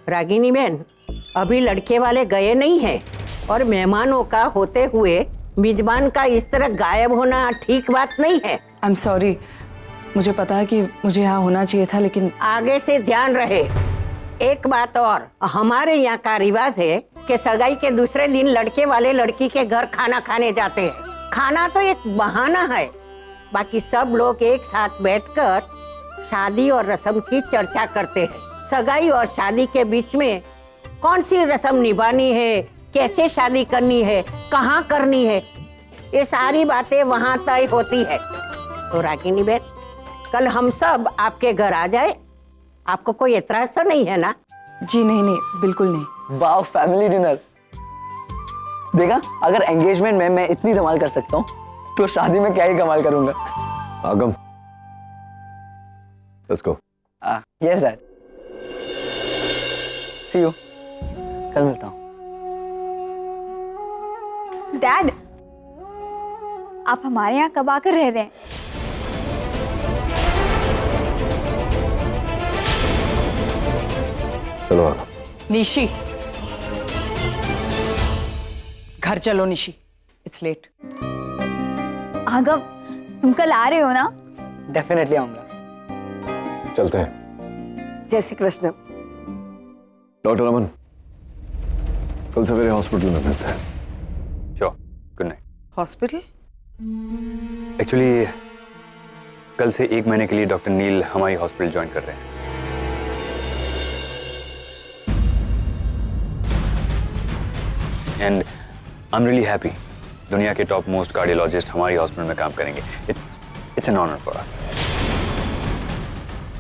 रागिनी बहन, अभी लड़के वाले गए नहीं हैं और मेहमानों का होते हुए मेजबान का इस तरह गायब होना ठीक बात नहीं है। आई एम सॉरी, मुझे पता है कि मुझे यहाँ होना चाहिए था, लेकिन आगे से ध्यान रहे। एक बात और, हमारे यहाँ का रिवाज है कि सगाई के दूसरे दिन लड़के वाले लड़की के घर खाना खाने जाते हैं। खाना तो एक बहाना है, बाकी सब लोग एक साथ बैठकर शादी और रस्म की चर्चा करते हैं। सगाई और शादी के बीच में कौन सी रस्म निभानी है, कैसे शादी करनी है, कहाँ करनी है, ये सारी बातें वहाँ तय होती है। तो रागिनी बहन, कल हम सब आपके घर आ जाए, आपको कोई एतराज तो नहीं है ना? जी नहीं नहीं, बिल्कुल नहीं। वाह, फैमिली डिनर। देखा, अगर एंगेजमेंट में मैं इतनी धमाल कर सकता हूँ तो शादी में क्या ही कमाल करूंगा। Agam, let's go. Yes dad, see you, कल मिलता हूँ। डैड, आप हमारे यहाँ कब आकर रह रहे हैं? चलो आगम। निशी, घर चलो निशी, इट्स लेट। आगम, तुम कल आ रहे हो ना? डेफिनेटली आऊंगा। चलते हैं। जय श्री कृष्ण। डॉक्टर अमन, कल सवेरे हॉस्पिटल में मिलते हैं। Sure, good night. Hospital? Actually कल से 1 महीने के लिए डॉक्टर नील हमारी हॉस्पिटल ज्वाइन कर रहे हैं। And I am really happy, दुनिया के टॉप मोस्ट कार्डियोलॉजिस्ट हमारी हॉस्पिटल में काम करेंगे। It's an honour for us.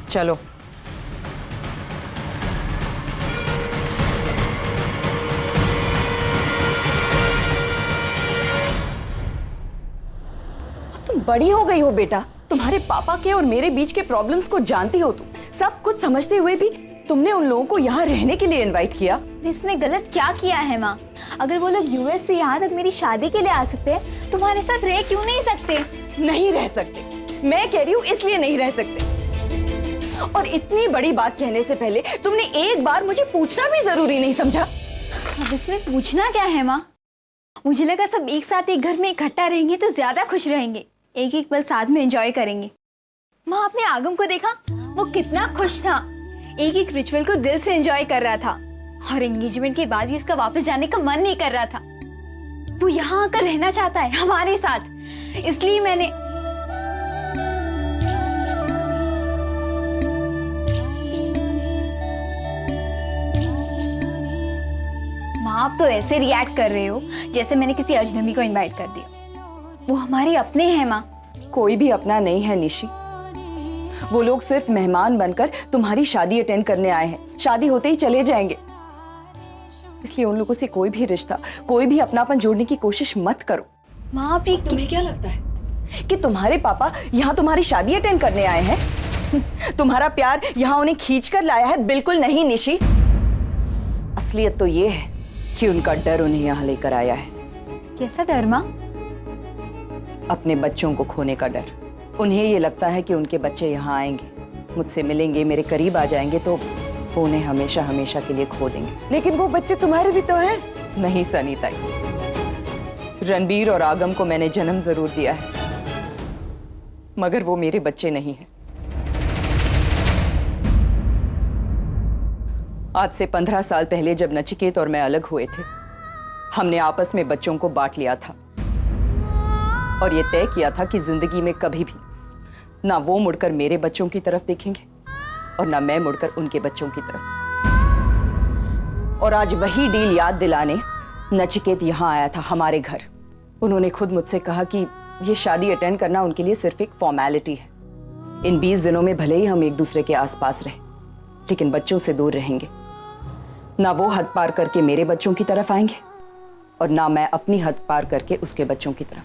चलो। तुम बड़ी हो गई हो बेटा, तुम्हारे पापा के और मेरे बीच के प्रॉब्लम्स को जानती हो तुम। सब कुछ समझते हुए भी तुमने उन लोगों को यहाँ रहने के लिए इनवाइट किया। इसमें गलत क्या किया है माँ? अगर वो लोग यूएस से यहाँ तक मेरी शादी के लिए आ सकते हैं, तुम्हारे साथ रह क्यों नहीं सकते? नहीं रह सकते, मैं कह रही हूँ इसलिए नहीं रह सकते। और इतनी बड़ी बात कहने से पहले तुमने एक बार मुझे पूछना भी जरूरी नहीं समझा? अब इसमें पूछना क्या है माँ? मुझे लगा सब एक साथ एक घर में इकट्ठा रहेंगे तो ज्यादा खुश रहेंगे, एक एक पल साथ में एंजॉय करेंगे। माँ, आपने आगम को देखा, वो कितना खुश था, एक एक रिचुअल को दिल से एंजॉय कर रहा था। और एंगेजमेंट के बाद भी उसका वापस जाने का मन नहीं कर रहा था। वो यहाँ आकर रहना चाहता है हमारे साथ, इसलिए मैंने। माँ, आप तो ऐसे रिएक्ट कर रहे हो जैसे मैंने किसी अजनबी को इनवाइट कर दिया। वो हमारे अपने हैं माँ। कोई भी अपना नहीं है निशी, वो लोग सिर्फ मेहमान बनकर तुम्हारी शादी अटेंड करने आए हैं, शादी होते ही चले जाएंगे। इसलिए उन लोगों से कोई भी रिश्ता, कोई भी अपनापन जोड़ने की कोशिश मत करो। माँ, आप ये तुम्हें क्या लगता है कि तुम्हारे पापा यहाँ तुम्हारी शादी अटेंड करने आए हैं? तुम्हारा प्यार यहाँ उन्हें खींच कर लाया है? बिल्कुल नहीं निशी, असलियत तो ये है कि उनका डर उन्हें यहाँ लेकर आया है। कैसा डर माँ? अपने बच्चों को खोने का डर। उन्हें ये लगता है कि उनके बच्चे यहाँ आएंगे, मुझसे मिलेंगे, मेरे करीब आ जाएंगे तो वो उन्हें हमेशा हमेशा के लिए खो देंगे। लेकिन वो बच्चे तुम्हारे भी तो हैं। नहीं सनीता, रणबीर और आगम को मैंने जन्म जरूर दिया है, मगर वो मेरे बच्चे नहीं हैं। आज से 15 साल पहले जब नचिकेत और मैं अलग हुए थे, हमने आपस में बच्चों को बांट लिया था और ये तय किया था कि जिंदगी में कभी भी ना वो मुड़कर मेरे बच्चों की तरफ देखेंगे और ना मैं मुड़कर उनके बच्चों की तरफ। और आज वही डील याद दिलाने नचिकेत यहाँ आया था हमारे घर। उन्होंने खुद मुझसे कहा कि ये शादी अटेंड करना उनके लिए सिर्फ एक फॉर्मेलिटी है। इन 20 दिनों में भले ही हम एक दूसरे के आसपास रहे, लेकिन बच्चों से दूर रहेंगे। ना वो हद पार करके मेरे बच्चों की तरफ आएंगे और ना मैं अपनी हद पार करके उसके बच्चों की तरफ।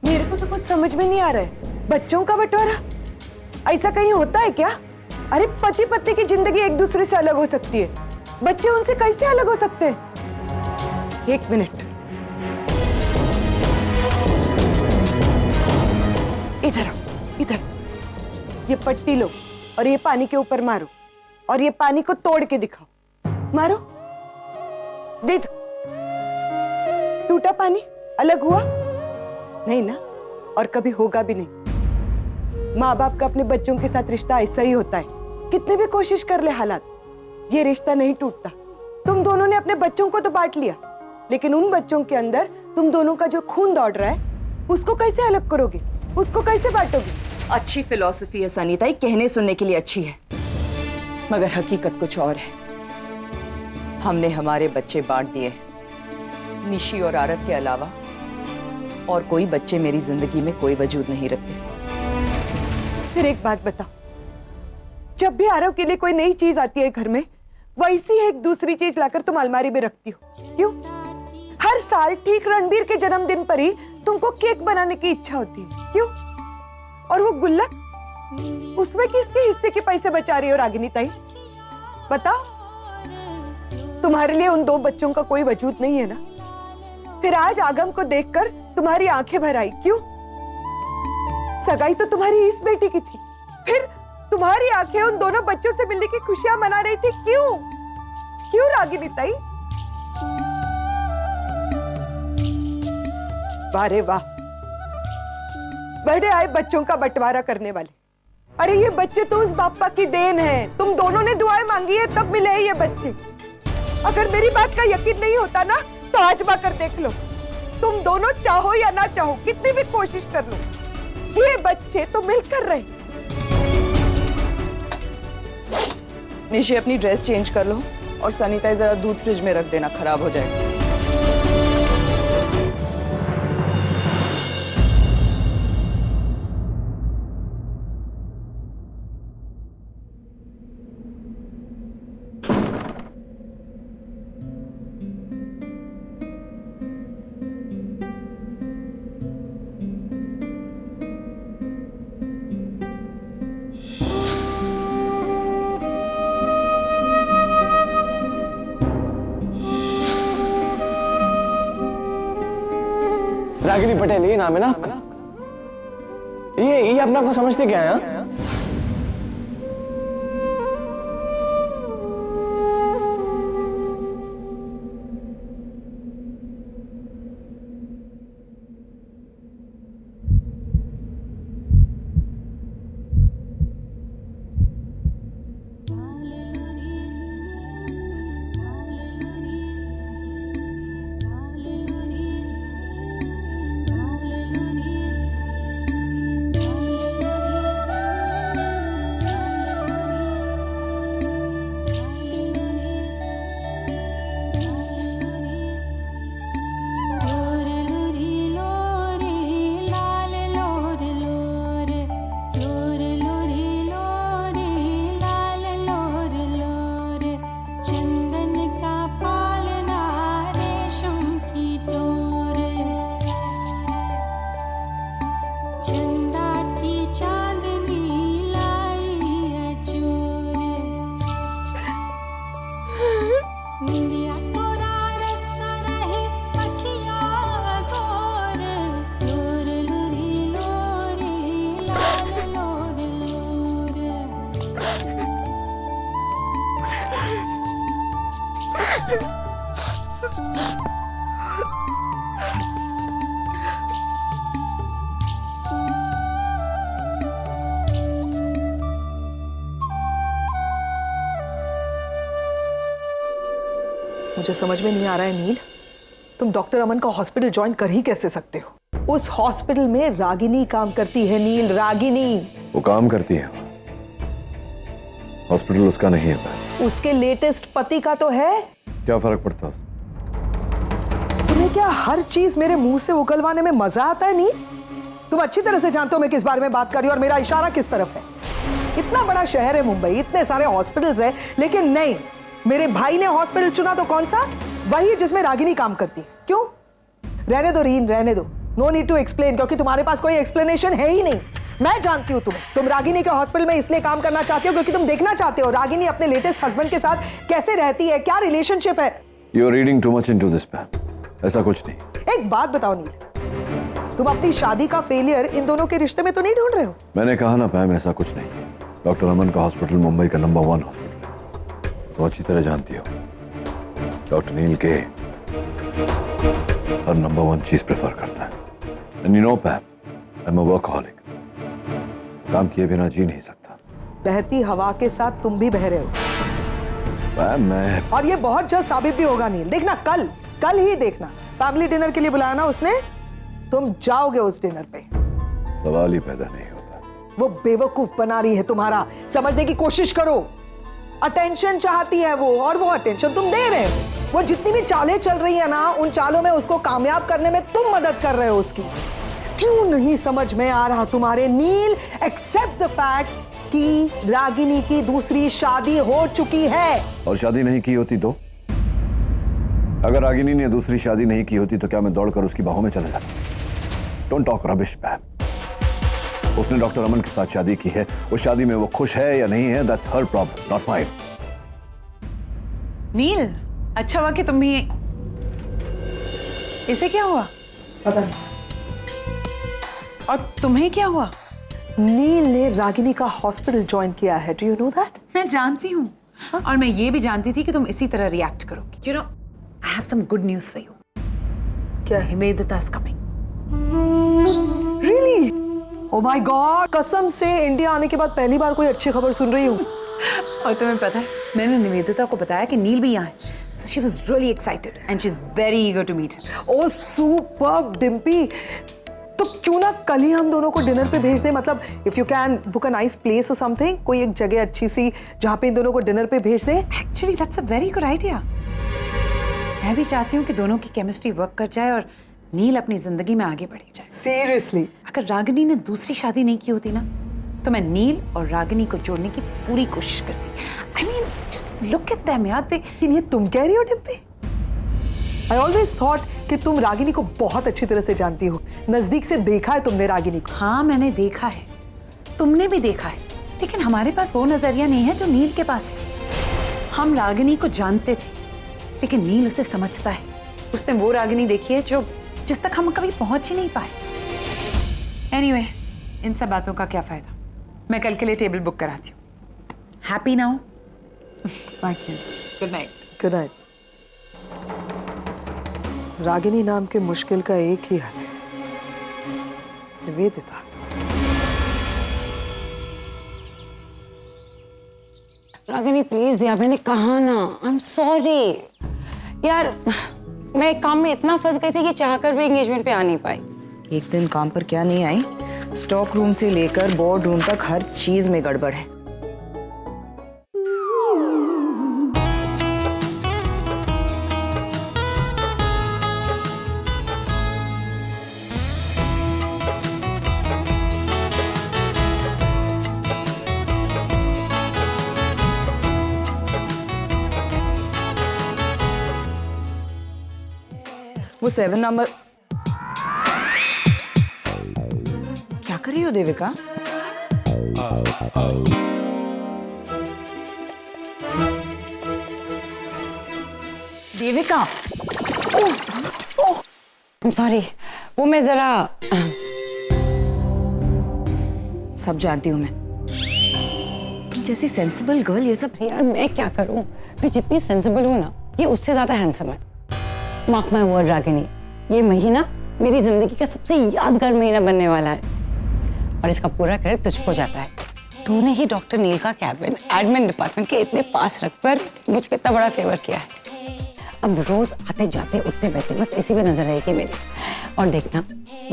मेरे को तो कुछ समझ में नहीं आ रहा है, बच्चों का बंटवारा ऐसा कहीं होता है क्या? अरे पति पत्नी की जिंदगी एक दूसरे से अलग हो सकती है, बच्चे उनसे कैसे अलग हो सकते हैं? एक मिनट, इधर आओ, इधर। ये पट्टी लो और ये पानी के ऊपर मारो और ये पानी को तोड़ के दिखाओ। मारो, देख टूटा पानी अलग हुआ नहीं ना, और कभी होगा भी नहीं। माँ बाप का अपने बच्चों के साथ रिश्ता ऐसा ही होता है, कितने भी कोशिश कर ले हालात, ये रिश्ता नहीं टूटता। तुम दोनों ने अपने बच्चों को तो बांट लिया, लेकिन उन बच्चों के अंदर तुम दोनों का जो खून दौड़ रहा है उसको कैसे अलग करोगे, उसको कैसे बांटोगे? अच्छी फिलॉसफी है सनीता, कहने सुनने के लिए अच्छी है, मगर हकीकत कुछ और है। हमने हमारे बच्चे बांट दिए, निशी और आरव के अलावा और कोई बच्चे मेरी जिंदगी में कोई वजूद नहीं रखते। फिर एक बात बताओ, जब भी आरव के लिए कोई नई चीज आती है घर में, वैसी एक दूसरी चीज लाकर तुम अलमारी में रखती हो, क्यों? हर साल ठीक रणबीर के जन्मदिन पर ही तुमको केक बनाने की इच्छा होती है, क्यों? और वो गुल्लक, उसमें किसके हिस्से के पैसे बचा रही हो रागिनी ताई? बताओ, तुम्हारे लिए उन दो बच्चों का कोई वजूद नहीं है ना? फिर आज आगम को देखकर तुम्हारी आंखें भर आई, क्यों? सगाई तो तुम्हारी इस बेटी की थी, फिर तुम्हारी आंखें उन दोनों बच्चों से मिलने की खुशियां मना रही थी, क्यों? क्यों रागिनी ताई? वाह रे वाह, बड़े आए बच्चों का बंटवारा करने वाले। अरे ये बच्चे तो उस बापा की देन है, तुम दोनों ने दुआएं मांगी है तब मिले हैं ये बच्चे। अगर मेरी बात का यकीन नहीं होता ना तो आजमा कर देख लो, तुम दोनों चाहो या ना चाहो, कितनी भी कोशिश कर लो, ये बच्चे तो मिलकर रहे। निशी अपनी ड्रेस चेंज कर लो और सनीता जरा दूध फ्रिज में रख देना, खराब हो जाएगा। रागिनी पटेल, ये नाम है ना आपका? ये अपने आप को समझते क्या है? मुझे समझ में नहीं आ रहा है नील, तुम डॉक्टर अमन का हॉस्पिटल ज्वाइन कर ही कैसे सकते हो? उस हॉस्पिटल में रागिनी काम करती है नील, रागिनी। वो काम करती है, हॉस्पिटल उसका नहीं है। उसके लेटेस्ट पति का तो है। क्या फर्क पड़ता है? तुम्हें क्या हर चीज मेरे मुंह से उगलवाने में मजा आता है नील? तुम अच्छी तरह से जानते हो मैं किस बारे में बात कर रही हूँ और मेरा इशारा किस तरफ है। इतना बड़ा शहर है मुंबई, इतने सारे हॉस्पिटल्स हैं, लेकिन नहीं, मेरे भाई ने हॉस्पिटल चुना तो कौन सा? वही जिसमें रागिनी काम करती है। क्यों? रहने दो रीन, रहने दो, नो नीड टू एक्सप्लेन, क्योंकि तुम्हारे पास कोई एक्सप्लेनेशन है ही नहीं। मैं जानती हूँ तुम्हें, तुम रागिनी के हॉस्पिटल में इसलिए काम करना चाहते हो क्योंकि तुम देखना चाहते हो रागिनी अपने लेटेस्ट हस्बैंड के साथ कैसे रहती है, क्या रिलेशनशिप है। You are reading too much into this ma'am, ऐसा कुछ नहीं। एक बात बताओ नील, तुम अपनी शादी का फेलियर इन दोनों के रिश्ते में तो नहीं ढूंढ रहे हो? मैंने कहा ना पैम, ऐसा कुछ नहीं। डॉक्टर अमन का हॉस्पिटल मुंबई का नंबर 1 हॉस्पिटल है, तो अच्छी तरह जानती हो। डॉक्टर नील के हर नंबर 1 चीज प्रेफर करता है। And you know पैम, I am a workaholic. काम किए बिना जी नहीं सकता। बहती हवा के साथ तुम भी बह रहे हो पैम, मैं और ये बहुत जल्द साबित भी होगा नील। देखना, कल ही देखना। फैमिली डिनर के लिए बुलाया ना उसने, तुम जाओगे उस डिनर पे। सवाल ही पैदा नहीं होता। वो बेवकूफ बना रही है तुम्हारा, समझने की कोशिश करो। अटेंशन चाहती है वो, और वो अटेंशन तुम दे रहे हो। वो जितनी भी चालें चल रही है ना, उन चालों में उसको कामयाब करने में तुम मदद कर रहे हो उसकी। क्यों नहीं समझ में आ रहा तुम्हारे नील? एक्सेप्ट द फैक्ट कि रागिनी की दूसरी शादी हो चुकी है। और शादी नहीं की होती तो? अगर रागिनी ने दूसरी शादी नहीं की होती तो क्या मैं दौड़कर उसकी बाहों में चला जाता? Don't talk rubbish पैम। उसने डॉक्टर अमन के साथ शादी की है, उस शादी में वो खुश है या नहीं है, that's her problem, not mine. Neel, अच्छा हुआ कि तुम भी। इसे क्या हुआ? पता नहीं। और तुम्हें क्या हुआ? नील ने रागिनी का हॉस्पिटल ज्वाइन किया है। Do you know that? मैं जानती हूँ, और मैं ये भी जानती थी कि तुम इसी तरह रिएक्ट करोगी। You know, I have some good news for you. क्या? Himedita is coming. Really? Oh my god, कसम से इंडिया आने के बाद पहली बार कोई अच्छी खबर सुन रही हूँ। और तुम्हें पता है, मैंने निवेदिता को बताया कि नील भी यहाँ है, so she was really excited and she's very eager to meet her. Oh superb Dimpy, तो क्यों ना कल ही हम दोनों को डिनर पे भेज दे। मतलब if you can book a nice place और समथिंग, कोई एक जगह अच्छी सी जहाँ पे इन दोनों को डिनर पे भेज दे। Actually, that's a very good idea. मैं भी चाहती हूँ कि दोनों की केमिस्ट्री वर्क कर जाए और नील अपनी जिंदगी में आगे बढ़ी जाए। सीरियसली? अगर रागिनी ने दूसरी शादी नहीं की होती ना, तो मैं नील और रागिनी को जोड़ने की पूरी कोशिश करती। I mean, just look at them यार। लेकिन ये तुम कह रही हो डिम्पी? I always thought कि तुम रागिनी को बहुत अच्छी तरह से जानती हो, नजदीक से देखा है तुमने रागिनी को। हाँ, मैंने देखा है, तुमने भी देखा है, लेकिन हमारे पास वो नजरिया नहीं है जो नील के पास है। हम रागिनी को जानते थे, लेकिन नील उसे समझता है। उसने वो रागिनी देखी है जिस तक हम कभी पहुंच ही नहीं पाए। Anyway, इन सब बातों का क्या फायदा। मैं कल के लिए टेबल बुक कराती हूँ। Happy now? Thank you. Good night. Good night. Ragini नाम के मुश्किल का एक ही हल है, निवेदिता। रागिनी प्लीज यार, मैंने कहा ना, आई एम सॉरी यार। मैं एक काम में इतना फंस गई थी कि चाहकर भी एंगेजमेंट पे आ नहीं पाई। एक दिन काम पर क्या नहीं आई, स्टॉक रूम से लेकर बोर्ड रूम तक हर चीज में गड़बड़ है। वो 7 नंबर क्या कर रही हो देविका? देविका, I'm sorry, वो मैं जरा सब जानती हूँ मैं। तुम जैसी सेंसिबल गर्ल ये सब। यार मैं क्या करूं, मैं जितनी सेंसिबल हूं ना, ये उससे ज्यादा हैंडसम है। मार्क माय वर्ड रागिनी, ये महीना मेरी जिंदगी का सबसे यादगार महीना बनने वाला है, और इसका पूरा क्रेडिट तुझको जाता है। तूने ही डॉक्टर नील का कैबिन एडमिन डिपार्टमेंट के इतने पास रखकर मुझ पे इतना बड़ा फेवर किया है। अब रोज आते जाते उठते बैठते बस इसी पे नजर रहेगी मेरी, और देखना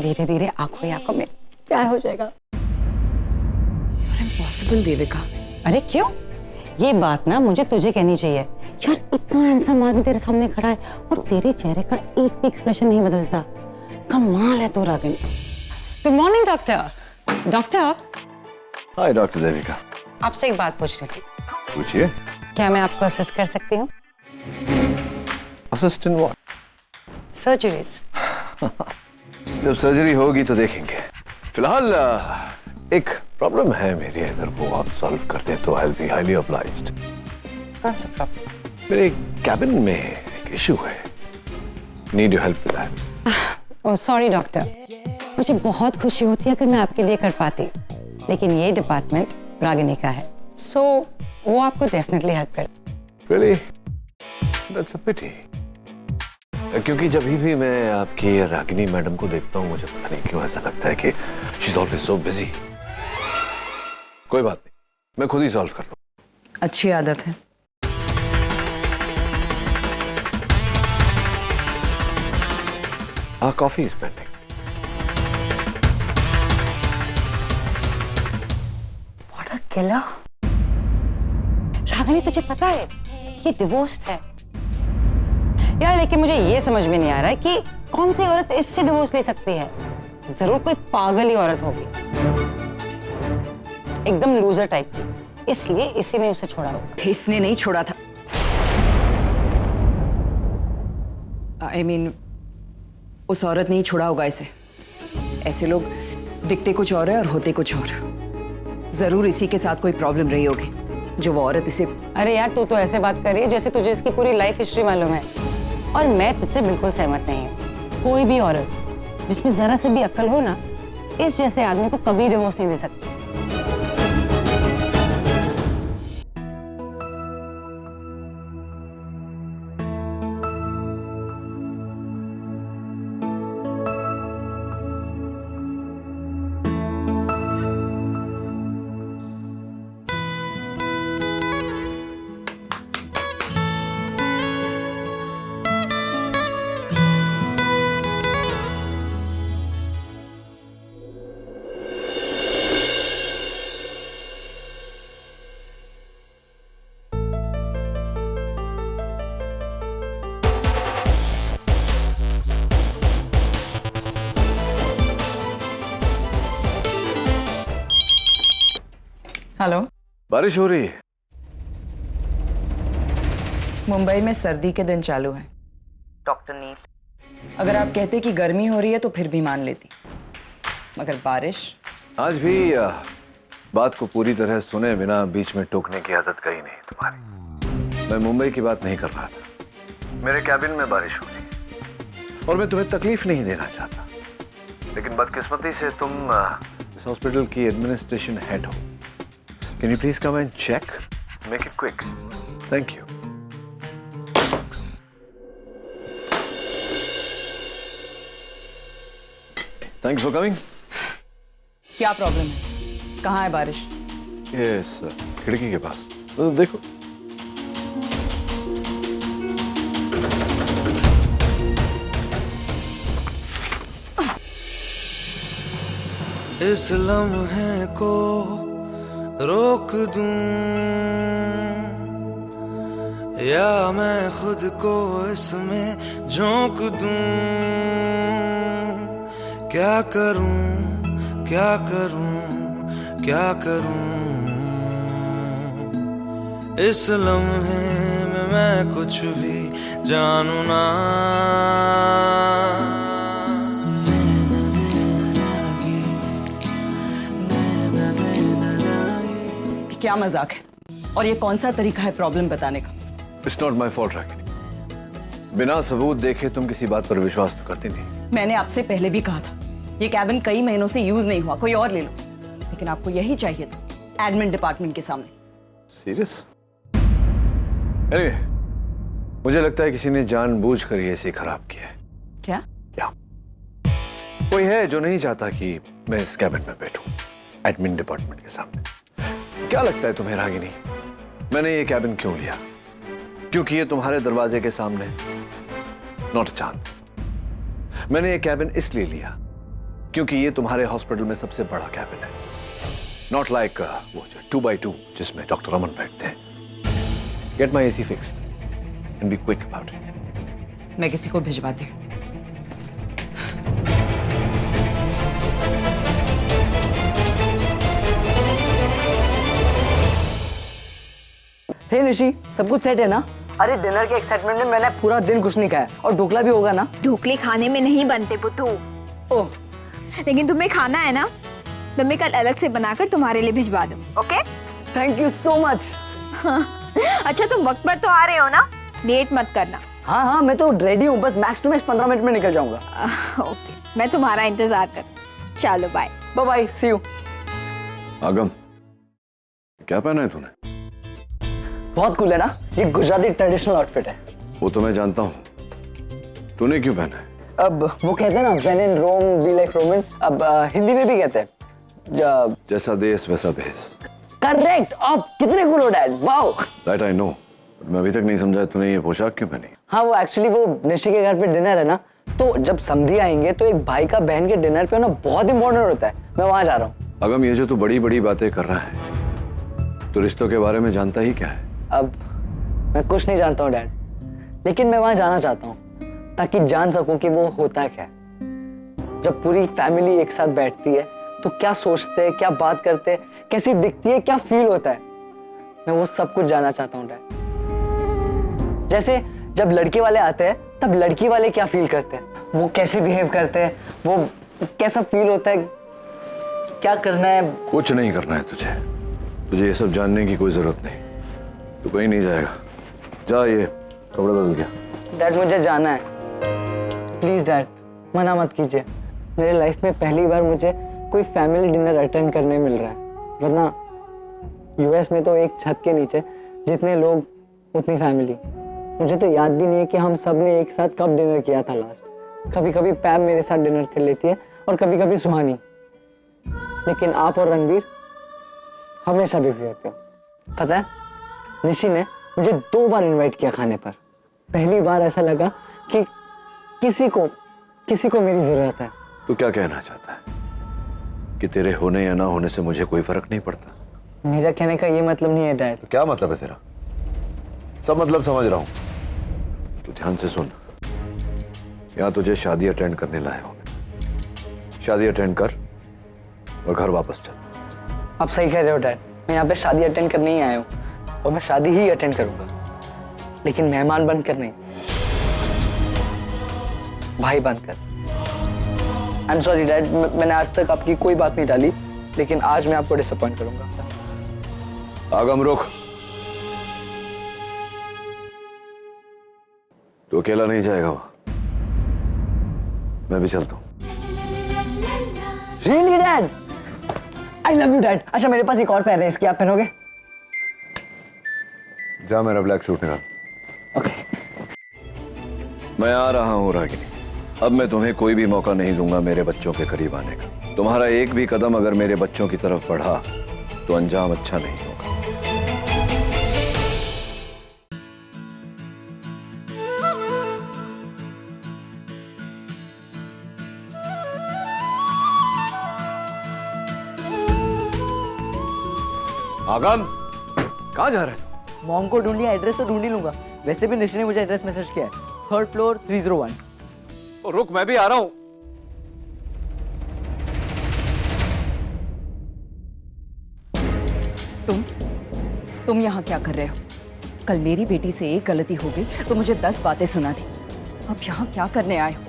धीरे धीरे आंखों ही आंखों में प्यार हो जाएगा। इम्पॉसिबल देविका। अरे क्यों? ये बात ना मुझे तुझे कहनी चाहिए यार। इतना हैंडसम आदमी तेरे सामने खड़ा है और तेरे चेहरे का एक भी एक्सप्रेशन नहीं बदलता। कमाल है तो Ragini. Good morning doctor. Doctor. हाय डॉक्टर देविका। आपसे एक बात पूछनी थी। पूछिए। क्या मैं आपको असिस्ट कर सकती हूँ? Assist in what? सर्जरीज। जब सर्जरी होगी तो देखेंगे। फिलहाल एक प्रॉब्लम है मेरी, अगर वो आप सॉल्व कर दें तो I will be highly obliged. कौन सा प्रॉब्लम? मेरे कैबिन में एक इशू है, need your help with that. Oh sorry doctor, मुझे बहुत खुशी होती है अगर मैं आपके लिए कर पाती, लेकिन ये डिपार्टमेंट रागिनी का है, सो वो आपको डेफिनेटली हेल्प करे। Really? That's a pity. क्योंकि जब भी मैं आपकी रागिनी मैडम को देखता हूँ मुझे पता नहीं क्यों ऐसा लगता है कि she's always so busy. कोई बात नहीं, मैं खुद ही सॉल्व कर लूँ। अच्छी आदत है। Our coffee is pending. What a killer! Ragini तुझे पता है ये डिवोर्स्ड है यार, लेकिन मुझे ये समझ में नहीं आ रहा है कि कौन सी औरत इससे डिवोर्स ले सकती है। जरूर कोई पागल ही औरत होगी, एकदम लूजर टाइप की, इसलिए इसी ने उसे छोड़ा होगा। इसने नहीं छोड़ा था। I mean, उस औरत ने ही छोड़ा होगा इसे। ऐसे लोग दिखते कुछ और है और होते कुछ और। जरूर इसी के साथ कोई प्रॉब्लम रही होगी जो वो औरत इसे। अरे यार तू तो ऐसे बात कर रही है जैसे तुझे इसकी पूरी लाइफ हिस्ट्री मालूम है, और मैं तुझसे बिल्कुल सहमत नहीं हूँ। कोई भी औरत जिसमें जरा से भी अक्ल हो ना, इस जैसे आदमी को कभी डिवोर्स नहीं दे सकती। हेलो। बारिश हो रही है। मुंबई में सर्दी के दिन चालू है डॉक्टर नील। अगर आप कहते कि गर्मी हो रही है तो फिर भी मान लेती, मगर बारिश। आज भी बात को पूरी तरह सुने बिना बीच में टोकने की आदत कहीं नहीं तुम्हारी। मैं मुंबई की बात नहीं कर रहा था। मेरे कैबिन में बारिश हो रही और मैं तुम्हें तकलीफ नहीं देना चाहता, लेकिन बदकिस्मती से तुम इस हॉस्पिटल की एडमिनिस्ट्रेशन हेड हो। Can you please come and check? Make it quick. Thank you. Thanks for coming. क्या प्रॉब्लम है? कहाँ है बारिश? Yes, खिड़की के पास। देखो। इस लम्हे को रोक दूं या मैं खुद को इसमें झोंक दूं, क्या करूं क्या करूं क्या करूं, इस लम्हे में मैं कुछ भी जानू ना। क्या मजाक है? और ये कौन सा तरीका है प्रॉब्लम बताने का? It's not my fault, Ragini. बिना सबूत देखे तुम किसी बात पर विश्वास तो करती नहीं। मैंने आपसे पहले भी कहा था ये कैबिन कई महीनों से यूज नहीं हुआ, कोई और ले लो, लेकिन आपको यही चाहिए था एडमिन डिपार्टमेंट के सामने। सीरियस? Anyway, मुझे लगता है किसी ने जानबूझकर ये ऐसे खराब किया है। क्या? कोई है जो नहीं चाहता कि मैं इस कैबिन में बैठूं एडमिन डिपार्टमेंट के सामने। क्या लगता है तुम्हें रागिनी, मैंने ये कैबिन क्यों लिया? क्योंकि ये तुम्हारे दरवाजे के सामने? Not a chance. मैंने ये कैबिन इसलिए लिया क्योंकि ये तुम्हारे हॉस्पिटल में सबसे बड़ा कैबिन है। नॉट लाइक वो 2x2 जिसमें डॉक्टर अमन बैठते हैं। Get my AC fixed and be quick about it. मैं किसी को भिजवाती हूँ। हे निशी, सब कुछ सेट है ना? अरे डिनर के एक्साइटमेंट में मैंने पूरा दिन कुछ नहीं खाया, और ढोकला भी होगा ना? ढोकले खाने में नहीं बनते पुत्तू। ओह, लेकिन तुम्हें खाना है ना, तो मैं कल अलग से बनाकर तुम्हारे लिए भिजवा दूँ। Okay? Thank you so much. अच्छा तुम वक्त पर तो आ रहे हो ना, लेट मत करना। हाँ हाँ, मैं तो रेडी हूँ, बस मैक्स टू मैक्स 15 मिनट में निकल जाऊंगा। ओके, मैं तुम्हारा इंतजार कर। चलो bye. Bye bye, see you. Agam, क्या पहना है तूने? बहुत कूल है ना, ये गुजराती ट्रेडिशनल आउटफिट है। वो तो मैं जानता हूँ, तूने क्यों पहना है? अब वो कहते हैं ना, when in Rome be like Roman. अब हिंदी में भी कहते हैं जैसा देश वैसा भेष। करेक्ट। अब कितने कूल हो dad, wow. That I know, but मैं अभी तक नहीं समझा तूने ये पोशाक क्यों पहनी। हाँ, वो एक्चुअली वो निशी के घर पे डिनर है ना, तो जब समधी आएंगे तो एक भाई का बहन के डिनर पे होना बहुत इंपॉर्टेंट होता है। मैं वहां जा रहा हूँ। अगम, ये जो तू बड़ी बड़ी बातें कर रहा है, तो रिश्तों के बारे में जानता ही क्या है? अब मैं कुछ नहीं जानता हूँ डैड, लेकिन मैं वहां जाना चाहता हूँ ताकि जान सकूं कि वो होता क्या है। जब पूरी फैमिली एक साथ बैठती है तो क्या सोचते हैं, क्या बात करते हैं, कैसी दिखती है, क्या फील होता है, मैं वो सब कुछ जानना चाहता हूँ डैड। जैसे जब लड़के वाले आते हैं तब लड़की वाले क्या फील करते हैं, वो कैसे बिहेव करते हैं, वो कैसा फील होता है, क्या करना है। कुछ नहीं करना है तुझे, तुझे ये सब जानने की कोई जरूरत नहीं। तू कहीं नहीं जाएगा, जा, ये कपड़े बदल गया। डैड मुझे जाना है, प्लीज डैड, मना मत कीजिए। मेरे लाइफ में पहली बार मुझे कोई फैमिली डिनर अटेंड करने मिल रहा है, वरना यूएस में तो एक छत के नीचे जितने लोग उतनी फैमिली। मुझे तो याद भी नहीं है कि हम सब ने एक साथ कब डिनर किया था लास्ट। कभी कभी पैम मेरे साथ डिनर कर लेती है और कभी कभी सुहानी, लेकिन आप और रणवीर हमेशा बिजी होते हो। पता है, निशी ने मुझे 2 बार इनवाइट किया खाने पर। पहली बार ऐसा लगा कि किसी को मेरी जरूरत है। तू क्या कहना चाहता है कि तेरे होने या ना होने से मुझे कोई फर्क नहीं पड़ता? मेरा कहने का ये मतलब नहीं है डैड। तो क्या मतलब है तेरा? सब मतलब समझ रहा हूं, तू ध्यान से सुन। यहां तुझे शादी अटेंड करने लाया हूं। शादी अटेंड कर और घर वापस चल। आप सही कह रहे हो डैड, मैं यहाँ पे शादी अटेंड करने ही आया हूँ और मैं शादी ही अटेंड करूंगा, लेकिन मेहमान बनकर नहीं, भाई बनकर। आई एम सॉरी डैड, मैंने आज तक आपकी कोई बात नहीं डाली, लेकिन आज मैं आपको डिसअपॉइंट करूंगा। आगम रुक, तू अकेला नहीं जाएगा वहां, मैं भी चलता हूं। Really dad, I love you dad. अच्छा, मेरे पास एक और पैर है, इसकी आप पहनोगे? जा, मेरा ब्लैक सूट निकाल। ओके। मैं आ रहा हूं रागिनी, अब मैं तुम्हें कोई भी मौका नहीं दूंगा मेरे बच्चों के करीब आने का। तुम्हारा एक भी कदम अगर मेरे बच्चों की तरफ बढ़ा तो अंजाम अच्छा नहीं होगा। आगम, कहाँ जा रहे हो? मॉम को ढूंढ लिया, एड्रेस तो ढूंढ ही लूंगा। वैसे भी निशी ने मुझे एड्रेस मैसेज किया है, 3rd फ्लोर 301। रुक, मैं भी आ रहा हूं। तुम यहाँ क्या कर रहे हो? कल मेरी बेटी से एक गलती हो गई तो मुझे 10 बातें सुना दी। अब यहाँ क्या करने आए हो?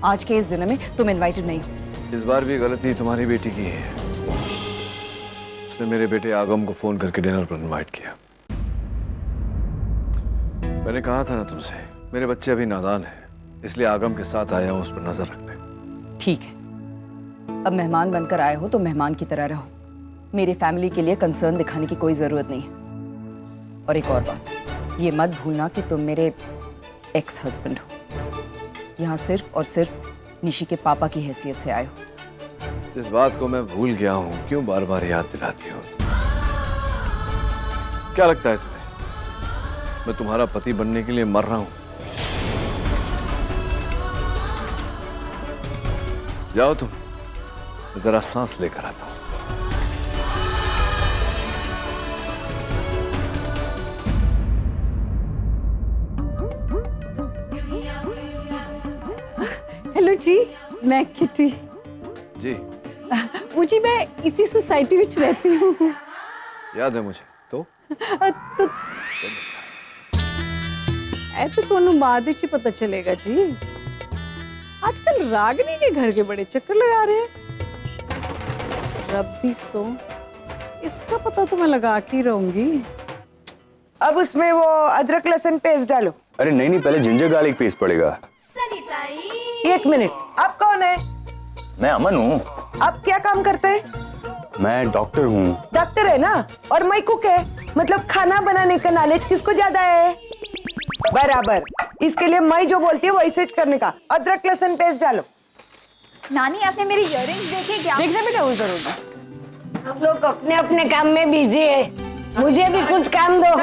आज के इस दिन में तुम इनवाइटेड नहीं हो। इस बार भी गलती तुम्हारी बेटी की है। उसने मेरे बेटे आगम को फोन करके डिनर पर इनवाइट किया। मैंने कहा था ना तुमसे, मेरे बच्चे अभी नादान हैं, इसलिए आगम के साथ आया हूं उस पर नजर रखने। ठीक है, अब मेहमान बनकर आए हो तो मेहमान की तरह रहो। मेरी फैमिली के लिए कंसर्न दिखाने की कोई जरूरत नहीं है। और एक और बात, ये मत भूलना कि तुम मेरे एक्स हस्बैंड हो। यहाँ सिर्फ और सिर्फ निशी के पापा की हैसियत से आए हो। इस बात को मैं भूल गया हूं, क्यों बार बार याद दिलाती हो? क्या लगता है तुम्हें मैं तुम्हारा पति बनने के लिए मर रहा हूं? जाओ तुम, जरा सांस लेकर आता हूं। हेलो जी, मैं किटी जी। मुझे मैं इसी सोसाइटी में रहती हूँ। याद है मुझे तो तो बाद ही पता चलेगा जी। आजकल रागिनी के घर के बड़े चक्कर लगा रहे हैं। रब्बी सो, इसका पता तो मैं लगा के ही रहूंगी। अब उसमें वो अदरक लहसुन पेस्ट डालो। अरे नहीं, पहले जिंजर गार्लिक पेस्ट पड़ेगा। 1 मिनट, आप कौन है? मैं अमन हूँ। आप क्या काम करते हैं? मैं डॉक्टर हूँ। डॉक्टर है ना, और मैं कुक है, मतलब खाना बनाने का नॉलेज किसको ज्यादा है? बराबर, इसके लिए मैं जो बोलती हूँ वैसे करने का। अदरक लहसुन पेस्ट डालो। नानी आपने मेरी इयररिंग्स देखे क्या? देखना बेटा उधर। आप लोग अपने अपने काम में बिजी है, मुझे भी कुछ काम दो।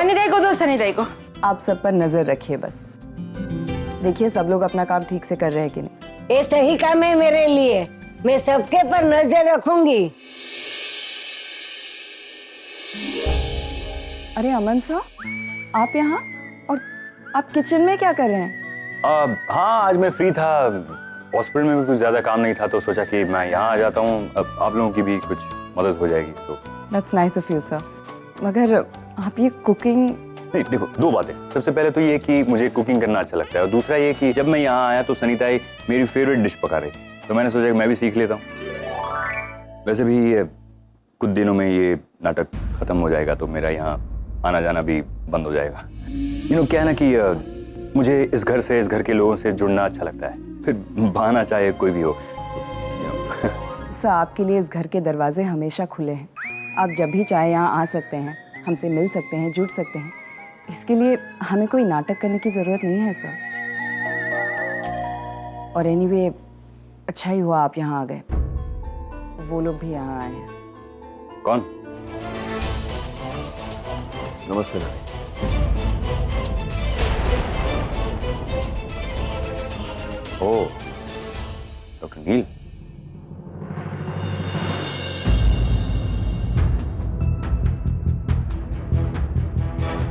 सनी दे को। आप सब पर नजर रखिए बस। देखिए सब लोग अपना काम ठीक से कर रहे हैं कि नहीं। ये सही काम है मेरे लिए, मैं सबके पर नजर रखूंगी। अरे अमन साहब, आप यहाँ और आप किचन में क्या कर रहे हैं? हाँ, आज मैं फ्री था, हॉस्पिटल में भी कुछ ज्यादा काम नहीं था, तो सोचा कि मैं यहाँ आ जाता हूँ, अब आप लोगों की भी कुछ मदद हो जाएगी तो। That's nice of you, sir. मगर आप ये कुकिंग... नहीं, देखो दो बातें। सबसे पहले तो ये कि मुझे कुकिंग करना अच्छा लगता है, और दूसरा ये कि जब मैं यहाँ आया तो सनीताई मेरी फेवरेट डिश पका रही थी, तो मैंने सोचा कि मैं भी सीख लेता हूँ। वैसे भी कुछ दिनों में ये नाटक खत्म हो जाएगा, तो मेरा यहाँ आना जाना भी बंद हो जाएगा। क्या है ना कि मुझे इस घर से, इस घर के लोगों से जुड़ना अच्छा लगता है, फिर बहाना चाहे कोई भी हो। सर, आपके लिए इस घर के दरवाजे हमेशा खुले हैं। आप जब भी चाहे यहाँ आ सकते हैं, हमसे मिल सकते हैं, जुड़ सकते हैं। इसके लिए हमें कोई नाटक करने की ज़रूरत नहीं है सर। और एनीवे, अच्छा ही हुआ आप यहाँ आ गए। वो लोग भी यहाँ आए हैं। कौन? नमस्ते नानी। ओह, डॉक्टर नील।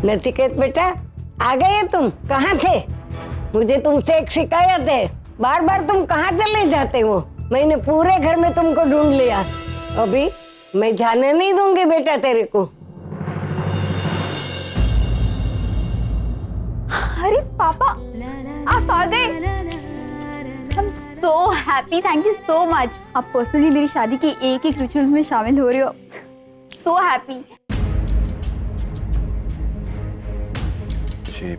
नचिकेत बेटा, आ गए तुम? कहाँ थे? मुझे तुमसे एक शिकायत है, बार बार तुम कहाँ चले जाते हो? मैंने पूरे घर में तुमको ढूंढ लिया, अभी मैं जाने नहीं दूंगी बेटा तेरे को। अरे पापा, आप आ गए। I'm so happy, thank you so much. आप पर्सनली मेरी शादी की एक एक रिचुअल्स में शामिल हो रहे हो। So happy. जी।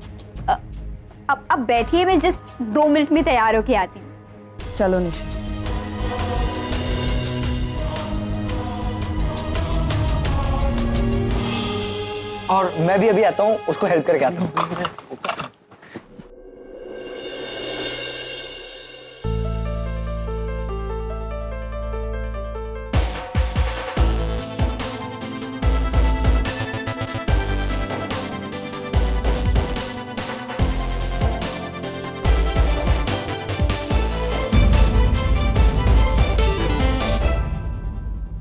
अब बैठिए, मैं जस्ट 2 मिनट में तैयार होके आती हूँ। चलो निशा। और मैं भी अभी आता हूँ, उसको हेल्प करके आता हूँ।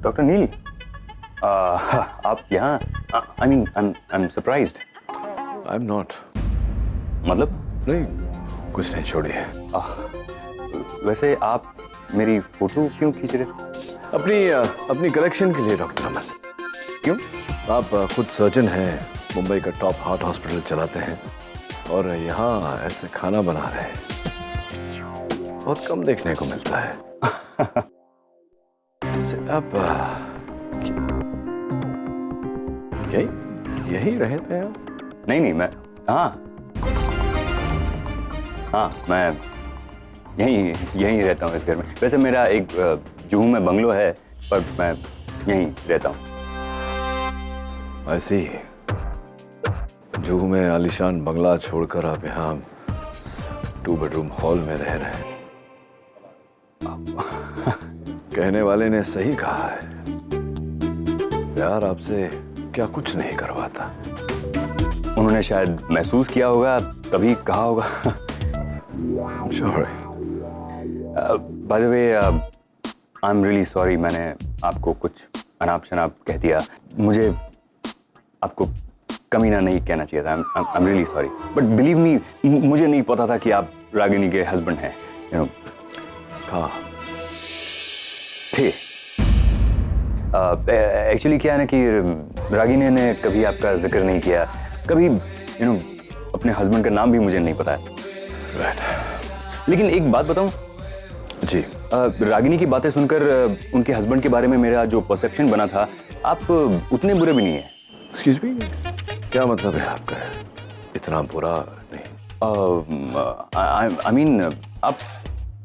डॉक्टर नील, आप यहाँ? I mean, I am surprised. I am not. मतलब? नहीं, कुछ नहीं, छोड़िए। वैसे आप मेरी फोटो क्यों खींच रहे? अपनी कलेक्शन के लिए डॉक्टर अमन। क्यों? आप खुद सर्जन हैं, मुंबई का टॉप हार्ट हॉस्पिटल चलाते हैं, और यहाँ ऐसे खाना बना रहे हैं, बहुत कम देखने को मिलता है। आप यही रहते हैं? नहीं, मैं मैं यहीं रहता हूँ इस घर में। वैसे मेरा एक जुहू में बंगलो है, पर मैं यहीं रहता हूँ। ऐसे ही जुहू में आलीशान बंगला छोड़कर आप यहाँ 2 बेडरूम हॉल में रह रहे हैं। कहने वाले ने सही कहा है, प्यार आपसे क्या कुछ नहीं करवाता। उन्होंने शायद महसूस किया होगा, तभी कहा होगा। Sorry. By the way, I'm really sorry, मैंने आपको कुछ अनाप शनाप कह दिया। मुझे आपको कमीना नहीं कहना चाहिए था। I'm really sorry. But believe me, मुझे नहीं पता था कि आप रागिनी के हस्बैंड हैं। थे। एक्चुअली क्या है ना कि रागिनी ने कभी आपका जिक्र नहीं किया, कभी अपने हस्बैंड का नाम भी मुझे नहीं पता है। लेकिन एक बात बताऊं जी, रागिनी की बातें सुनकर उनके हस्बैंड के बारे में मेरा जो परसेप्शन बना था, आप उतने बुरे भी नहीं है। एक्सक्यूज मी, क्या मतलब है आपका? इतना बुरा नहीं। आई मीन, आप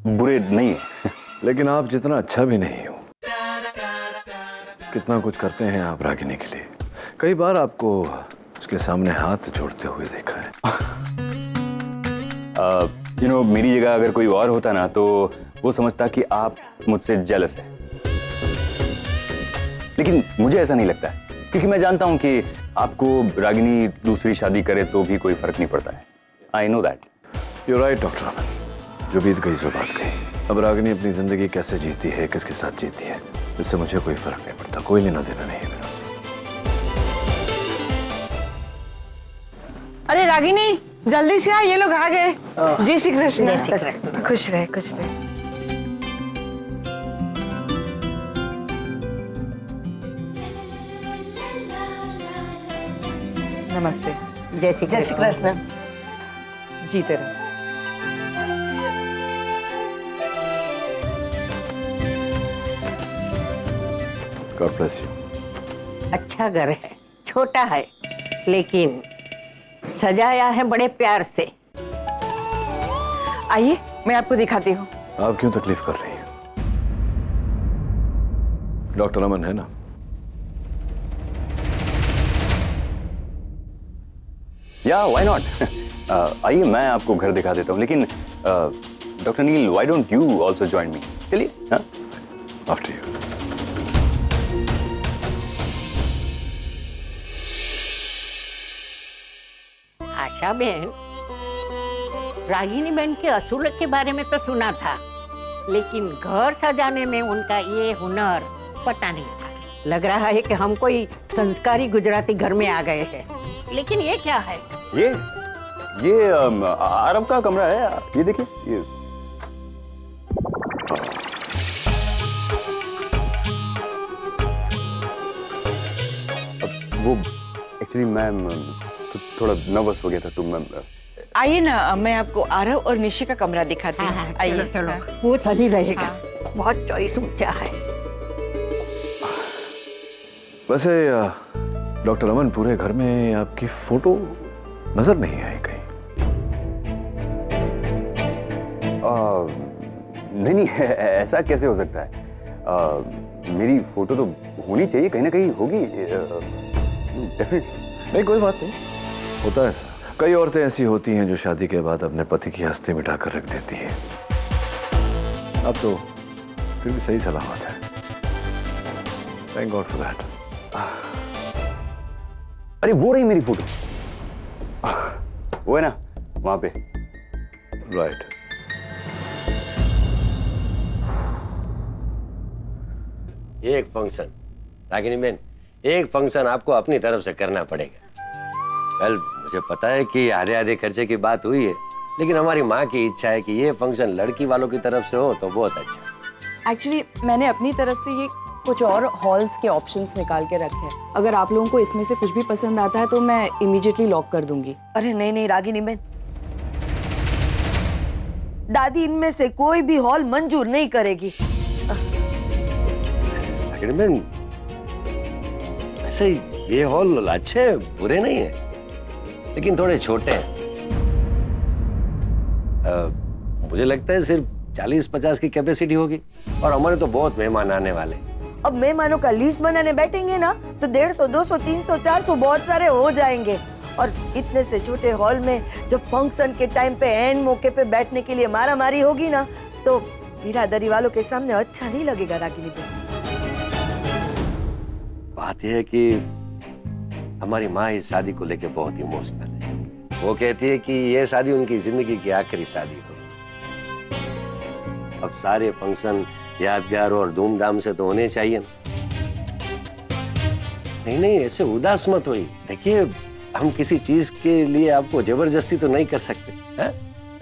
बुरे नहीं है। लेकिन आप जितना अच्छा भी नहीं हो। कितना कुछ करते हैं आप रागिनी के लिए। कई बार आपको उसके सामने हाथ जोड़ते हुए देखा है। मेरी जगह अगर कोई और होता ना तो वो समझता कि आप मुझसे जेलस है, लेकिन मुझे ऐसा नहीं लगता है क्योंकि मैं जानता हूं कि आपको रागिनी दूसरी शादी करे तो भी कोई फर्क नहीं पड़ता है। I know that. You right doctor Aman, जो बीत गई सो बात गई। अब रागिनी अपनी जिंदगी कैसे जीती है, किसके साथ जीती है, इससे मुझे कोई फर्क नहीं पड़ता, कोई लेना देना नहीं है मेरा। अरे रागिनी जल्दी से आ, ये लोग आ गए। जय श्री कृष्ण। खुश रहे खुश रहे। नमस्ते। जय श्री कृष्ण। जीते रहो। God bless you. अच्छा घर है, छोटा है, लेकिन सजाया है बड़े प्यार से। आइए मैं आपको दिखाती हूँ। आप क्यों तकलीफ कर रही हैं? डॉक्टर अमन है ना? या व्हाई नॉट। आइए मैं आपको घर दिखा देता हूँ, लेकिन doctor Neel why don't you also join me. चलिए। हाँ, आफ्टर यू। आशा बहन, रागिनी बहन के असूल के बारे में तो सुना था, लेकिन घर सजाने में उनका ये हुनर पता नहीं था। लग रहा है कि हम कोई संस्कारी गुजराती घर में आ गए हैं। लेकिन ये क्या है? ये आरव का कमरा है, ये देखिए। ये वो एक्चुअली मैम थोड़ा नर्वस हो गया था, तो मैम आइए ना, मैं आपको आरव और निशी का कमरा दिखाती हूँ। आइए। चलो, वो सही रहेगा। बहुत चॉइस ऊंचा है। वैसे डॉक्टर अमन, पूरे घर में आपकी फोटो नजर नहीं आई कहीं। नहीं, ऐसा कैसे हो सकता है? मेरी फोटो तो होनी चाहिए, कहीं ना कहीं होगी डेफिनेटली। नहीं, कोई बात नहीं, होता है ऐसा। कई औरतें ऐसी होती हैं जो शादी के बाद अपने पति की हस्ती मिटाकर रख देती है। अब तो फिर भी सही सलामत है। Thank God for that. अरे वो रही मेरी फोटो, वो है ना वहां पे। राइट। एक फंक्शन रागिनी बहन, एक फंक्शन आपको अपनी तरफ से करना पड़ेगा। वेल, मुझे पता है कि आधे आधे खर्चे की बात हुई है, लेकिन हमारी माँ की इच्छा है कि ये फंक्शन लड़की वालों की तरफ से हो तो बहुत अच्छा। एक्चुअली मैंने अपनी तरफ से ये कुछ और हॉल्स के ऑप्शंस निकाल के रखे हैं। अगर आप लोगों को इसमें से कुछ भी पसंद आता है तो मैं इमीडिएटली लॉक कर दूंगी। अरे नहीं नहीं रागिनी बहन, दादी इनमें से कोई भी हॉल मंजूर नहीं करेगी। रागिनी बहन, ऐसे ये हॉल अच्छे बुरे नहीं है, लेकिन थोड़े छोटे हैं। मुझे लगता है सिर्फ 40-50 की कैपेसिटी होगी, और हमारे तो बहुत मेहमान आने वाले। अब मेहमानों का लिस्ट बनाने बैठेंगे ना तो 150, 200, 300, 400 बहुत सारे हो जाएंगे। और इतने से छोटे हॉल में जब फंक्शन के टाइम पे एंड मौके पे बैठने के लिए मारामारी होगी ना, तो बिरादरी वालों के सामने अच्छा नहीं लगेगा रागिनी बहन। बात यह है कि हमारी माँ इस शादी को लेके बहुत इमोशनल है। वो कहती है कि ये शादी उनकी जिंदगी की आखिरी शादी हो। अब सारे फंक्शन यादगार और धूमधाम से तो होने चाहिए ना। नहीं नहीं, ऐसे उदास मत होइए। देखिए, हम किसी चीज के लिए आपको जबरदस्ती तो नहीं कर सकते है?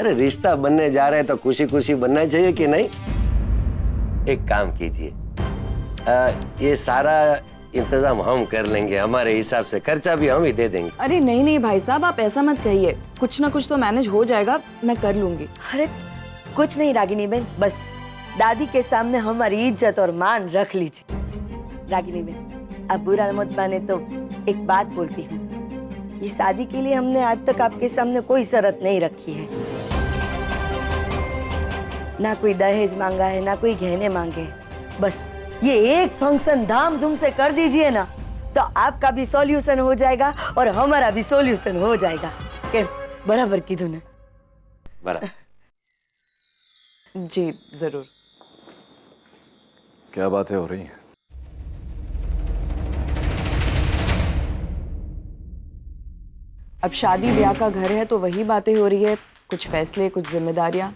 अरे रिश्ता बनने जा रहे हैं तो खुशी खुशी बनना चाहिए कि नहीं? एक काम कीजिए, ये सारा इंतजाम हम कर लेंगे, हमारे हिसाब से खर्चा भी हम ही दे देंगे। अरे नहीं नहीं भाई साहब, आप ऐसा मत कहिए, कुछ ना कुछ तो मैनेज हो जाएगा, मैं कर लूंगी। अरे कुछ नहीं रागिनी बहन, बस दादी के सामने हमारी इज्जत और मान रख लीजिए। रागिनी बहन, अब बुरा मत माने तो एक बात बोलती हूँ, ये शादी के लिए हमने आज तक आपके सामने कोई शर्त नहीं रखी है। ना कोई दहेज मांगा है, ना कोई गहने मांगे हैं। बस ये एक फंक्शन धामधूम से कर दीजिए ना, तो आपका भी सॉल्यूशन हो जाएगा और हमारा भी सॉल्यूशन हो जाएगा। के बराबर की धुन। बराबर। जी जरूर। क्या बातें हो रही हैं? अब शादी ब्याह का घर है तो वही बातें हो रही है, कुछ फैसले कुछ जिम्मेदारियां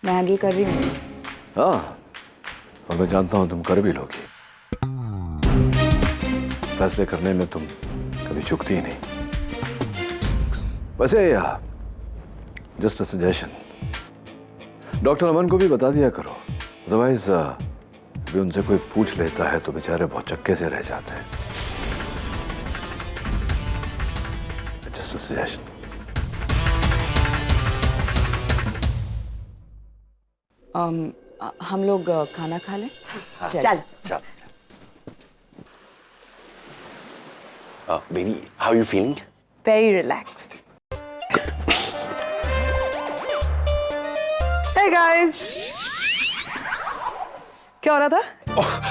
मैं हैंडल कर रही हूँ। हाँ, और मैं जानता हूं तुम कर भी लोगी। फैसले करने में तुम कभी चूकती ही नहीं। वैसे जस्ट अ सजेशन, डॉक्टर अमन को भी बता दिया करो, अदरवाइज भी उनसे कोई पूछ लेता है तो बेचारे बहुत चक्के से रह जाते हैं। Just a suggestion. हम लोग खाना खा लें? चल। Baby, how you feeling? Very relaxed. Hey guys, क्या हो रहा था?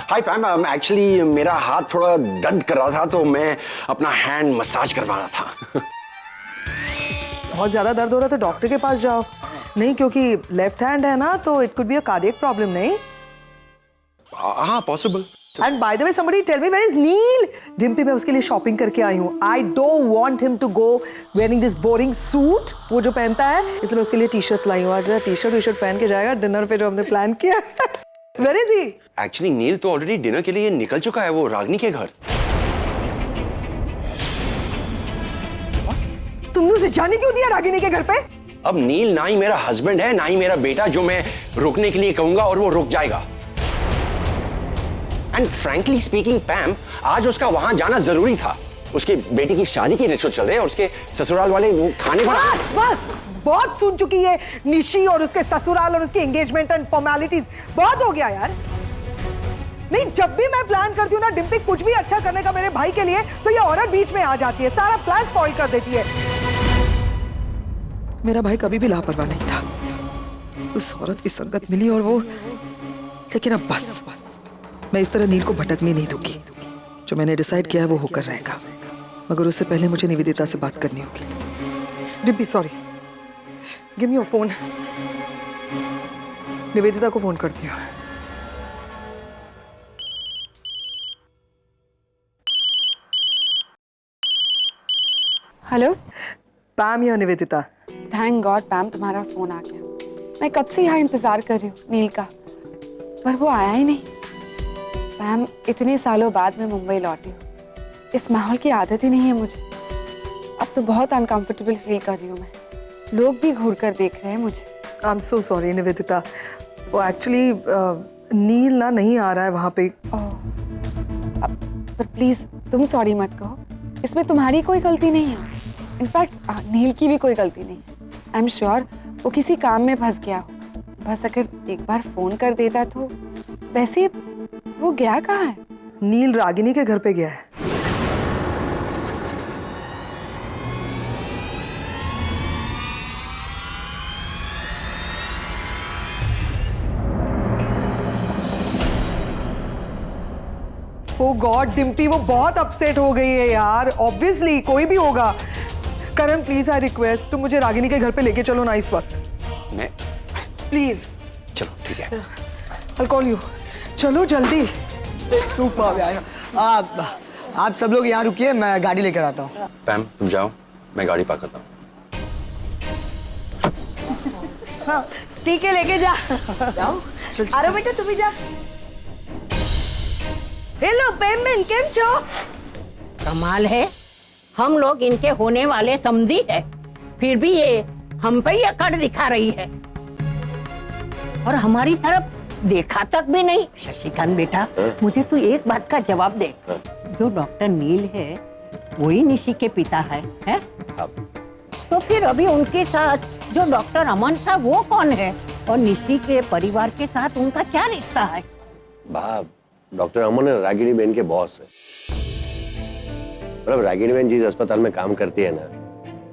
हाय पैम, एक्चुअली मेरा हाथ थोड़ा दर्द कर रहा था तो मैं अपना हैंड मसाज करवा रहा था। बहुत ज्यादा दर्द हो रहा है तो डॉक्टर के पास जाओ। नहीं, क्योंकि लेफ्ट हैंड है ना, तो it could be a cardiac problem. नहीं? हाँ, possible. And by the way, somebody tell me where is Neil? Dimpy, मैं उसके लिए शॉपिंग करके आई हूँ। I don't want him to go wearing this boring suit, वो जो पहनता है, इसलिए मैं उसके लिए टी-शर्ट्स लाई हूँ। आज टी-शर्ट पहन के जाएगा डिनर पे जो हमने प्लान किया। Where is he? एक्चुअली नील तो ऑलरेडी डिनर के लिए निकल चुका है, वो रागनी के घर। तुमने उसे जाने क्यों दिया रागिनी के घर पे? अब नील ना ही मेरा हस्बैंड है ना ही मेरा बेटा जो मैं रुकने के लिए कहूंगा और वो रुक जाएगा। एंड फ्रैंकली स्पीकिंग पैम, आज उसका वहां जाना जरूरी था। उसके बेटे की शादी के रिचुअल चल रहे हैं और उसके ससुराल वाले वो खाने बस बहुत सुन चुकी है निशी और उसके ससुराल और उसकी एंगेजमेंट एंड फॉर्मेलिटीज। बहुत हो गया यार। नहीं, जब भी मैं प्लान करती हूँ ना डिम्पी कुछ भी अच्छा करने का मेरे भाई के लिए, तो ये औरत बीच में आ जाती है, सारा प्लान स्पॉइल कर देती है। मेरा भाई कभी भी लापरवाह नहीं था। उस औरत की संगत मिली और वो, लेकिन अब बस मैं इस तरह नील को भटकने नहीं दूंगी। जो मैंने डिसाइड किया है वो होकर रहेगा, मगर उससे पहले मुझे निवेदिता से बात करनी होगी। Dimpy sorry, give me your phone. Nivedita को फोन करती हूँ। हेलो पैम या निवेदिता? थैंक गॉड पैम, तुम्हारा फोन आ गया। मैं कब से यहाँ इंतजार कर रही हूँ नील का, पर वो आया ही नहीं। पैम, इतने सालों बाद मैं मुंबई लौटी हूँ। इस माहौल की आदत ही नहीं है मुझे। अब तो बहुत अनकंफर्टेबल फील कर रही हूँ मैं। लोग भी घूर कर देख रहे हैं मुझे। I am so sorry Nivedita, वो एक्चुअली नील ना नहीं आ रहा है वहाँ पे। पर प्लीज तुम सॉरी मत कहो, इसमें तुम्हारी कोई गलती नहीं है। इनफैक्ट नील की भी कोई गलती नहीं है। आई एम श्योर वो किसी काम में फंस गया होगा। बस अगर एक बार फोन कर देता तो। वैसे वो गया कहाँ है? नील रागिनी के घर पे गया है। ओ गॉड डिम्पी, वो बहुत अपसेट हो गई है यार। ऑब्वियसली कोई भी होगा। करण प्लीज आई रिक्वेस्ट, तुम मुझे रागिनी के घर पे लेके चलो ना इस वक्त। मैं प्लीज। चलो ठीक है, I'll call you. चलो जल्दी। सुपर यार। आप सब लोग यहाँ रुकिए, मैं गाड़ी लेकर आता हूँ। पैम तुम जाओ, मैं गाड़ी पार्क करता हूँ। हाँ ठीक है, लेके जा। जाओ। अरे बेटा तुम भी जा। हेलो पेमेंट, केम छो? कमाल है, हम लोग इनके होने वाले समधी है, फिर भी ये हम पे ही अकड़ दिखा रही है और हमारी तरफ देखा तक भी नहीं। शशिकांत बेटा, मुझे तू एक बात का जवाब दे। जो डॉक्टर नील है वही निशी के पिता है? तो फिर अभी उनके साथ जो डॉक्टर अमन था वो कौन है, और निशी के परिवार के साथ उनका क्या रिश्ता है? बाप, डॉक्टर अमन रागिनी बहन के बॉस है। मतलब रागिनी बहन जिस अस्पताल में काम करती है ना,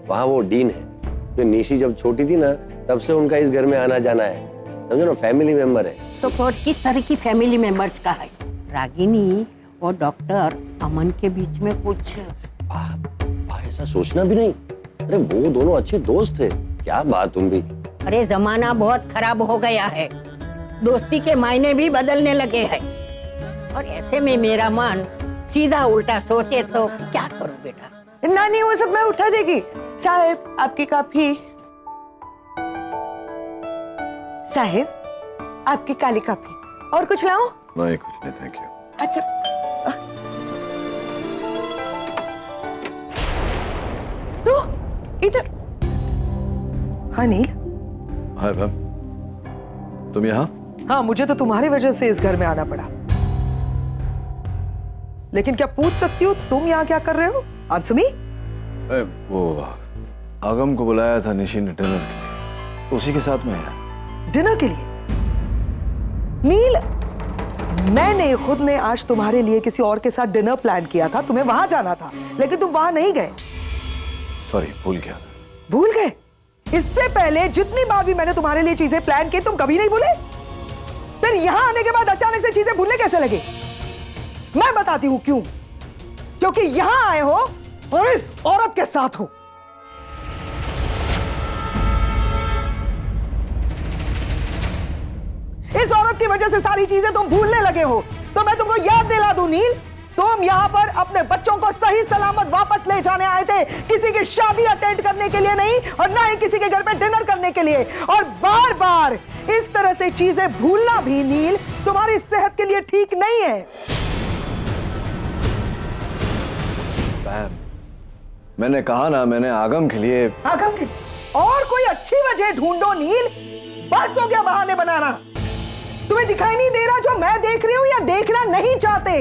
वहाँ वो डीन है। तो निशी जब छोटी थी ना, तब से उनका इस घर में आना जाना है। समझो ना, फैमिली मेंबर है। तो फिर किस तरह की फैमिली मेंबर्स का है? रागिनी और डॉक्टर अमन के बीच में कुछ। ऐसा सोचना भी नहीं। अरे वो दोनों अच्छे दोस्त थे, क्या बात तुम भी। अरे जमाना बहुत खराब हो गया है, दोस्ती के मायने भी बदलने लगे हैं। और ऐसे में मेरा मन सीधा उल्टा सोचे तो क्या करूं बेटा। नानी वो सब मैं उठा देगी। साहब आपकी कॉफी। साहब आपकी काली कॉफी। और कुछ लाऊं? नहीं कुछ नहीं, थैंक यू। अच्छा तो इधर। हाँ नील। हाय मैम, तुम यहाँ? हाँ, मुझे तो तुम्हारी वजह से इस घर में आना पड़ा। लेकिन क्या पूछ सकती हो तुम यहाँ क्या कर रहे हो? Answer me. वो आगम को बुलाया था निशी ने डिनर के लिए, उसी के साथ में है। डिनर के लिए? नील, मैंने खुद ने आज तुम्हारे लिए किसी और के साथ डिनर प्लान किया था, तुम्हें वहां जाना था, लेकिन तुम वहां नहीं गए। सॉरी, भूल गया। भूल गए? इससे पहले जितनी बार भी मैंने तुम्हारे लिए चीजें प्लान की तुम कभी नहीं भूले। फिर यहां आने के बाद अचानक से चीजें भूलने कैसे लगे? मैं बताती हूं क्यों। क्योंकि यहां आए हो और इस औरत के साथ हो। इस औरत की वजह से सारी चीजें तुम भूलने लगे हो। तो मैं तुमको याद दिला दूं नील, तुम यहाँ पर अपने बच्चों को सही सलामत वापस ले जाने आए थे, किसी की शादी अटेंड करने के लिए नहीं और ना ही किसी के घर पे डिनर करने के लिए। और बार बार इस तरह से चीजें भूलना भी नील तुम्हारी सेहत के लिए ठीक नहीं है। मैम, मैंने कहा ना, मैंने आगम के लिए। आगम के और कोई अच्छी वजह ढूंढो नील, बस हो गया बहाने बनाना। तुम्हें दिखाई नहीं दे रहा जो मैं देख रही हूं या देखना नहीं चाहते?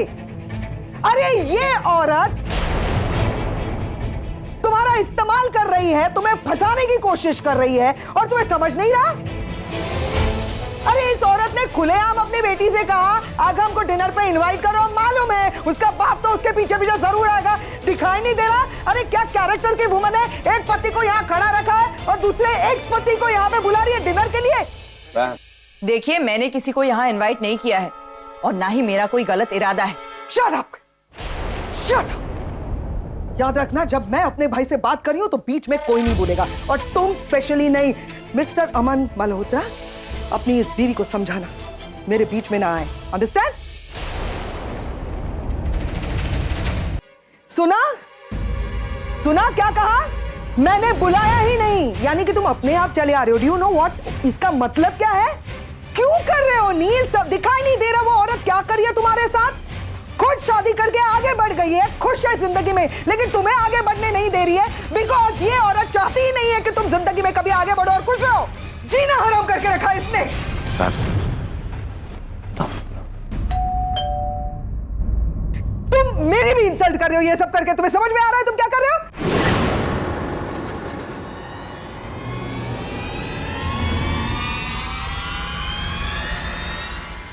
अरे ये औरत तुम्हारा इस्तेमाल कर रही है, तुम्हें फंसाने की कोशिश कर रही है और तुम्हें समझ नहीं रहा। अरे इस औरत ने खुलेआम अपनी बेटी से कहा आगम को डिनर पे इनवाइट करो। मालूम है उसका बाप तो उसके पीछे पीछे जरूर आएगा। दिखाई नहीं दे रहा? अरे क्या कैरेक्टर की वुमन है, एक पति को यहाँ खड़ा रखा है और दूसरे एक्स पति को यहाँ पे बुला रही है डिनर के लिए। देखिए, मैंने किसी को यहाँ इनवाइट नहीं किया है और ना ही मेरा कोई गलत इरादा है। Shut up! Shut up! याद रखना, जब मैं अपने भाई से बात कर रही हूं तो बीच में कोई नहीं बोलेगा, और तुम स्पेशली नहीं। मिस्टर अमन मल्होत्रा, अपनी इस बीवी को समझाना मेरे बीच में ना आए। अंडरस्टैंड? सुना? सुना क्या कहा? मैंने बुलाया ही नहीं, यानी कि तुम अपने आप चले आ रहे हो। डू यू नो व्हाट इसका मतलब क्या है? क्यों कर रहे हो नील? सब दिखाई नहीं दे रहा वो औरत क्या कर रही है तुम्हारे साथ? खुद शादी करके आगे बढ़ गई है, खुश है जिंदगी में, लेकिन तुम्हें आगे बढ़ने नहीं दे रही है बिकॉज ये औरत चाहती ही नहीं है कि तुम जिंदगी में कभी आगे बढ़ो और खुश रहो। जीना हराम करके रखा इसने। तुम मेरी भी इंसल्ट कर रहे हो ये सब करके। तुम्हें समझ में आ रहा है तुम क्या कर रहे हो?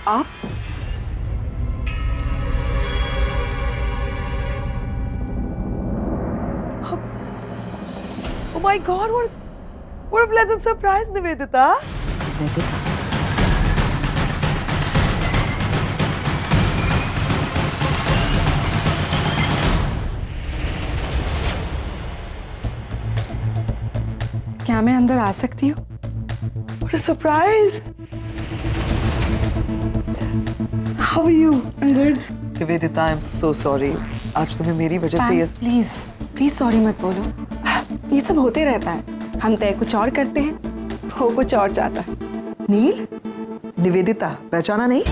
आप Oh my God, what a pleasant surprise, Nivedita. क्या मैं अंदर आ सकती हूँ? What a surprise. How are you? I'm good. Nivedita, I'm so sorry. आज तुम्हें मेरी वजह से ये प्लीज प्लीज सॉरी मत बोलो। ये सब होते रहता है। हम तय कुछ और करते हैं, वो कुछ और चाहता है। नील, निवेदिता पहचाना नहीं?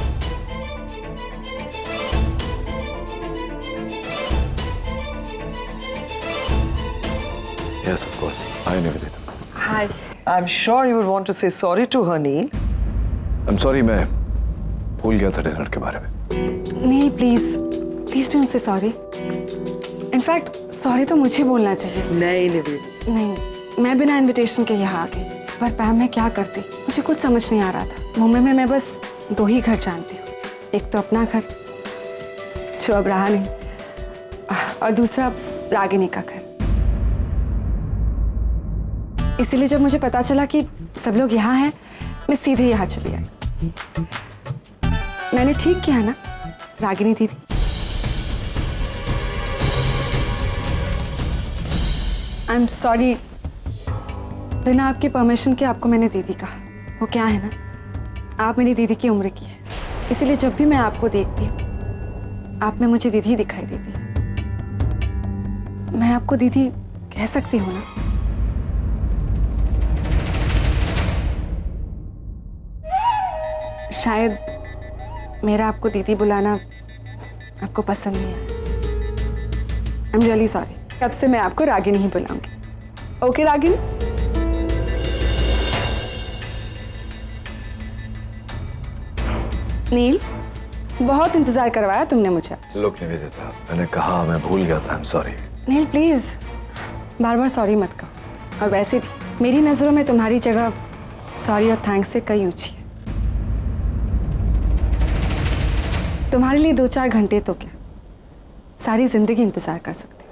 Yes, of course. Hi, Nivedita. Hi. I'm sure you would want to say sorry to her, Neil. I'm sorry, मैं भूल गया था डिनर के बारे में। Neel please please don't say sorry. In fact sorry तो मुझे बोलना चाहिए। नहीं निवेदिता, नहीं, मैं बिना इनविटेशन के यहाँ आ गई, पर पैम मैं क्या करती मुझे कुछ समझ नहीं आ रहा था। मुंबई में मैं बस 2 ही घर जानती हूँ, एक तो अपना घर जो अब रहा नहीं, और दूसरा रागिनी का घर। इसीलिए जब मुझे पता चला कि सब लोग यहाँ हैं, मैं सीधे यहाँ चली आई। मैंने ठीक किया ना? रागिनी दीदी। आई एम सॉरी, बिना आपकी परमिशन के आपको मैंने दीदी कहा। वो क्या है ना, आप मेरी दीदी की उम्र की है, इसलिए जब भी मैं आपको देखती हूँ आप में मुझे दीदी ही दिखाई देती है। मैं आपको दीदी कह सकती हूँ ना? शायद मेरा आपको दीदी बुलाना आपको पसंद नहीं आया। आई एम रियली सॉरी। अब से मैं आपको रागिनी ही बुलाऊंगी। ओके रागिनी? नील, बहुत इंतजार करवाया तुमने मुझे। लोग नहीं देता, मैंने कहा, मैं भूल गया था। सॉरी नील, प्लीज बार बार सॉरी मत कहो। और वैसे भी मेरी नजरों में तुम्हारी जगह सॉरी और थैंक्स से कई ऊंची है। तुम्हारे लिए 2-4 घंटे तो क्या, सारी जिंदगी इंतजार कर सकते।